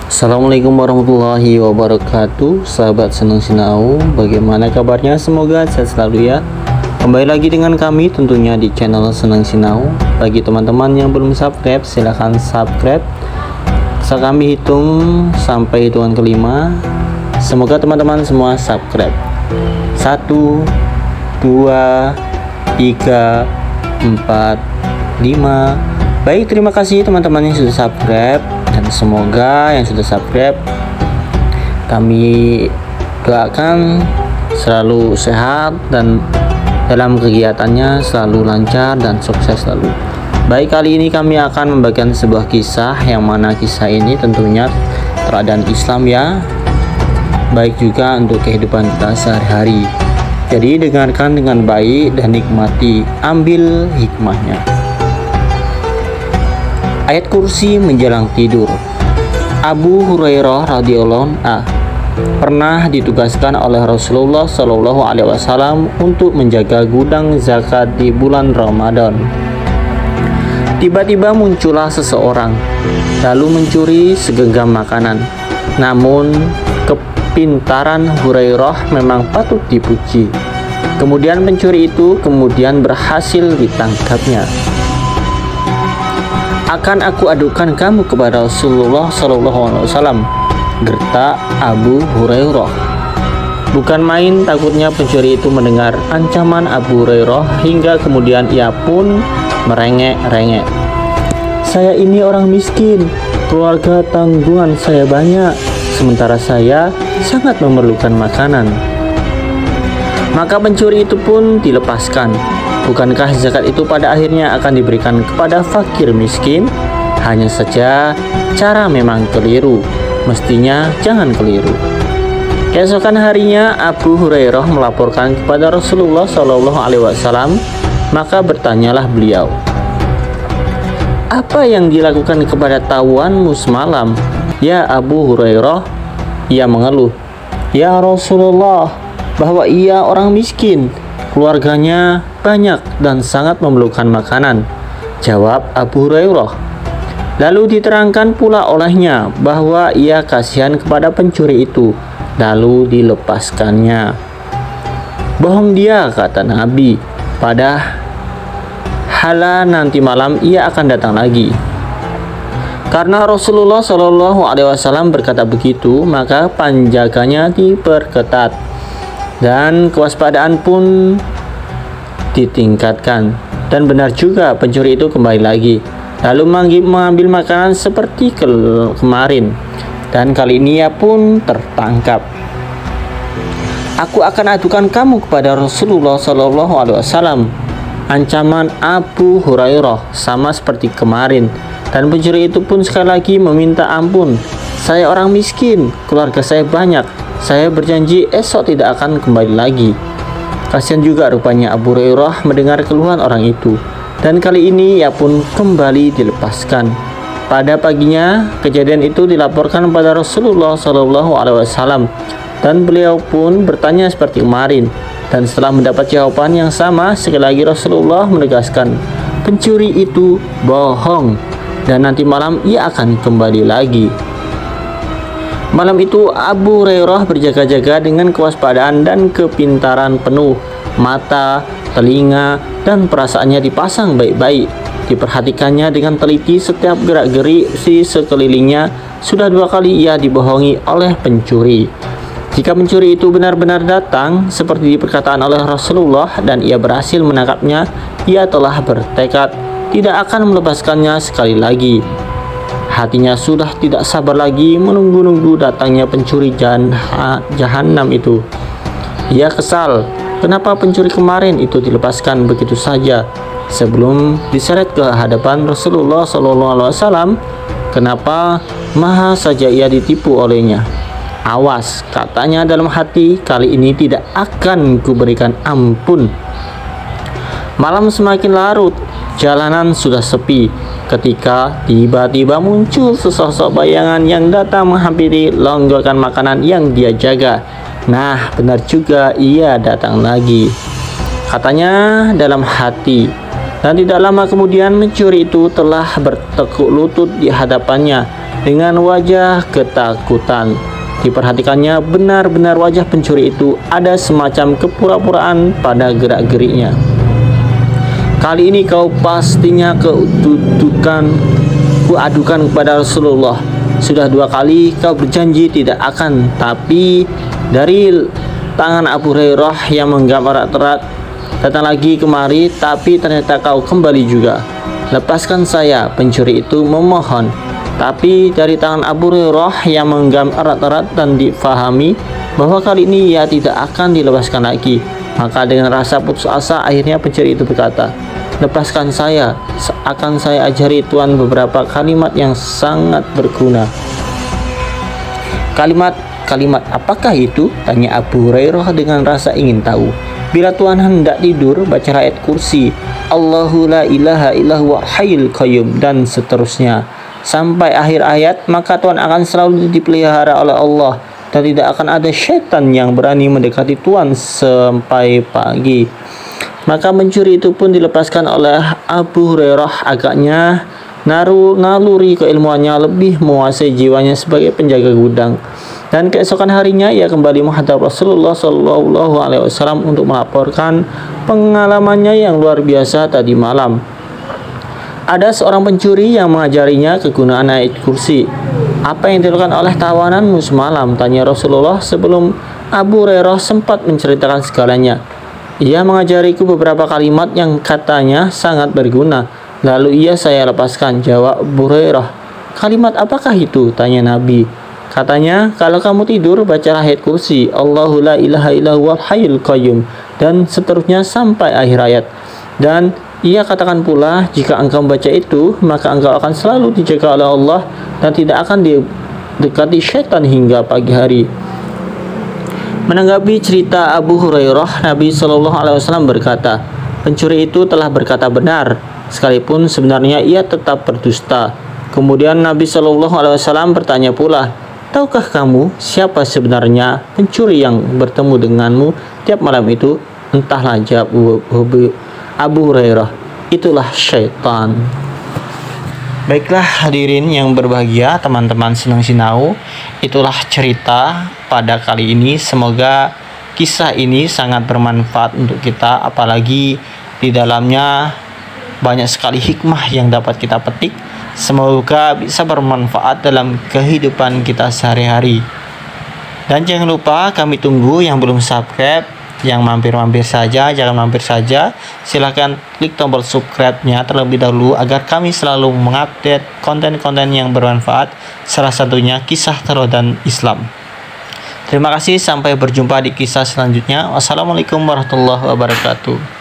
Assalamualaikum warahmatullahi wabarakatuh. Sahabat Senang Sinau, bagaimana kabarnya? Semoga sehat selalu ya. Kembali lagi dengan kami tentunya di channel Senang Sinau. Bagi teman-teman yang belum subscribe, silahkan subscribe. Bisa kami hitung sampai hitungan kelima. Semoga teman-teman semua subscribe. 1, 2, 3, 4, 5. Baik, terima kasih teman-teman yang sudah subscribe. Dan semoga yang sudah subscribe, kami doakan selalu sehat dan dalam kegiatannya selalu lancar dan sukses selalu. Baik, kali ini kami akan membagikan sebuah kisah, yang mana kisah ini tentunya teladan Islam ya, baik juga untuk kehidupan kita sehari-hari. Jadi dengarkan dengan baik dan nikmati, ambil hikmahnya. Ayat kursi menjelang tidur. Abu Hurairah radhiyallahu anhu pernah ditugaskan oleh Rasulullah Shallallahu alaihi wasallam untuk menjaga gudang zakat di bulan Ramadan. Tiba-tiba muncullah seseorang lalu mencuri segenggam makanan. Namun kepintaran Hurairah memang patut dipuji. Kemudian pencuri itu berhasil ditangkapnya. Akan aku adukan kamu kepada Rasulullah SAW, gertak Abu Hurairah. Bukan main takutnya pencuri itu mendengar ancaman Abu Hurairah, hingga kemudian ia pun merengek-rengek. Saya ini orang miskin, keluarga tanggungan saya banyak, sementara saya sangat memerlukan makanan. Maka pencuri itu pun dilepaskan. Bukankah zakat itu pada akhirnya akan diberikan kepada fakir miskin? Hanya saja cara memang keliru. Mestinya jangan keliru. Keesokan harinya Abu Hurairah melaporkan kepada Rasulullah SAW. Maka bertanyalah beliau, apa yang dilakukan kepada tawanmu semalam? Ya Abu Hurairah, ia mengeluh, ya Rasulullah, bahwa ia orang miskin, keluarganya banyak dan sangat memerlukan makanan. Jawab Abu Hurairah. Lalu diterangkan pula olehnya bahwa ia kasihan kepada pencuri itu, lalu dilepaskannya. Bohong dia, kata Nabi, padahal nanti malam ia akan datang lagi. Karena Rasulullah SAW berkata begitu, maka penjaganya diperketat dan kewaspadaan pun ditingkatkan. Dan benar juga, pencuri itu kembali lagi lalu mengambil makanan seperti kemarin, dan kali ini ia pun tertangkap. Aku akan adukan kamu kepada Rasulullah SAW, ancaman Abu Hurairah sama seperti kemarin. Dan pencuri itu pun sekali lagi meminta ampun. Saya orang miskin, keluarga saya banyak, saya berjanji esok tidak akan kembali lagi. Kasihan juga rupanya Abu Hurairah mendengar keluhan orang itu, dan kali ini ia pun kembali dilepaskan. Pada paginya kejadian itu dilaporkan pada Rasulullah SAW, dan beliau pun bertanya seperti kemarin. Dan setelah mendapat jawaban yang sama, sekali lagi Rasulullah menegaskan, pencuri itu bohong, dan nanti malam ia akan kembali lagi. Malam itu Abu Hurairah berjaga-jaga dengan kewaspadaan dan kepintaran penuh. Mata, telinga, dan perasaannya dipasang baik-baik. Diperhatikannya dengan teliti setiap gerak-gerik si sekelilingnya. Sudah 2 kali ia dibohongi oleh pencuri. Jika pencuri itu benar-benar datang seperti diperkataan oleh Rasulullah dan ia berhasil menangkapnya, ia telah bertekad tidak akan melepaskannya sekali lagi. Hatinya sudah tidak sabar lagi menunggu-nunggu datangnya pencuri jahanam itu. Ia kesal, kenapa pencuri kemarin itu dilepaskan begitu saja sebelum diseret ke hadapan Rasulullah SAW. Kenapa maha saja ia ditipu olehnya? Awas, katanya dalam hati, kali ini tidak akan kuberikan ampun. Malam semakin larut, jalanan sudah sepi, ketika tiba-tiba muncul sesosok bayangan yang datang menghampiri longgokan makanan yang dia jaga. Nah, benar juga, ia datang lagi, katanya dalam hati. Dan tidak lama kemudian pencuri itu telah bertekuk lutut di hadapannya dengan wajah ketakutan. Diperhatikannya, benar-benar wajah pencuri itu ada semacam kepura-puraan pada gerak-geriknya. Kali ini kau pastinya kuadukan kepada Rasulullah. Sudah 2 kali kau berjanji tidak akan, tapi dari tangan Abu Hurairah yang menggenggam erat-erat, datang lagi kemari, tapi ternyata kau kembali juga. Lepaskan saya, pencuri itu memohon. Tapi dari tangan Abu Hurairah yang menggenggam erat-erat dan difahami bahwa kali ini ia tidak akan dilepaskan lagi. Maka dengan rasa putus asa, akhirnya pencuri itu berkata, lepaskan saya, akan saya ajari Tuhan beberapa kalimat yang sangat berguna. Kalimat apakah itu? Tanya Abu Hurairah dengan rasa ingin tahu. Bila Tuhan hendak tidur, baca ayat kursi, Allahu la ilaha illahu hayyul qayyum, dan seterusnya sampai akhir ayat, maka Tuhan akan selalu dipelihara oleh Allah dan tidak akan ada syaitan yang berani mendekati Tuhan sampai pagi. Maka pencuri itu pun dilepaskan oleh Abu Hurairah. Agaknya naluri keilmuannya lebih menguasai jiwanya sebagai penjaga gudang. Dan keesokan harinya ia kembali menghadap Rasulullah SAW untuk melaporkan pengalamannya yang luar biasa tadi malam. Ada seorang pencuri yang mengajarinya kegunaan ayat kursi. Apa yang dilakukan oleh tawananmu semalam? Tanya Rasulullah sebelum Abu Hurairah sempat menceritakan segalanya. Ia mengajariku beberapa kalimat yang katanya sangat berguna. Lalu ia saya lepaskan, jawab Abu Hurairah. Kalimat apakah itu? Tanya Nabi. Katanya, kalau kamu tidur, bacalah ayat kursi, Allahu la ilaha illahu hayyul qayyum, dan seterusnya sampai akhir ayat. Dan ia katakan pula, jika engkau membaca itu, maka engkau akan selalu dijaga oleh Allah dan tidak akan didekati syaitan hingga pagi hari. Menanggapi cerita Abu Hurairah, Nabi SAW berkata, pencuri itu telah berkata benar, sekalipun sebenarnya ia tetap berdusta. Kemudian Nabi SAW bertanya pula, tahukah kamu siapa sebenarnya pencuri yang bertemu denganmu tiap malam itu? Entahlah, jawab Abu Hurairah, itulah syaitan. Baiklah hadirin yang berbahagia, teman-teman Senang Sinau, itulah cerita pada kali ini. Semoga kisah ini sangat bermanfaat untuk kita, apalagi di dalamnya banyak sekali hikmah yang dapat kita petik. Semoga bisa bermanfaat dalam kehidupan kita sehari-hari. Dan jangan lupa, kami tunggu yang belum subscribe, yang mampir-mampir saja, jangan mampir saja. Silahkan klik tombol subscribe-nya terlebih dahulu agar kami selalu mengupdate konten-konten yang bermanfaat, salah satunya kisah teladan Islam. Terima kasih, sampai berjumpa di kisah selanjutnya. Wassalamualaikum warahmatullahi wabarakatuh.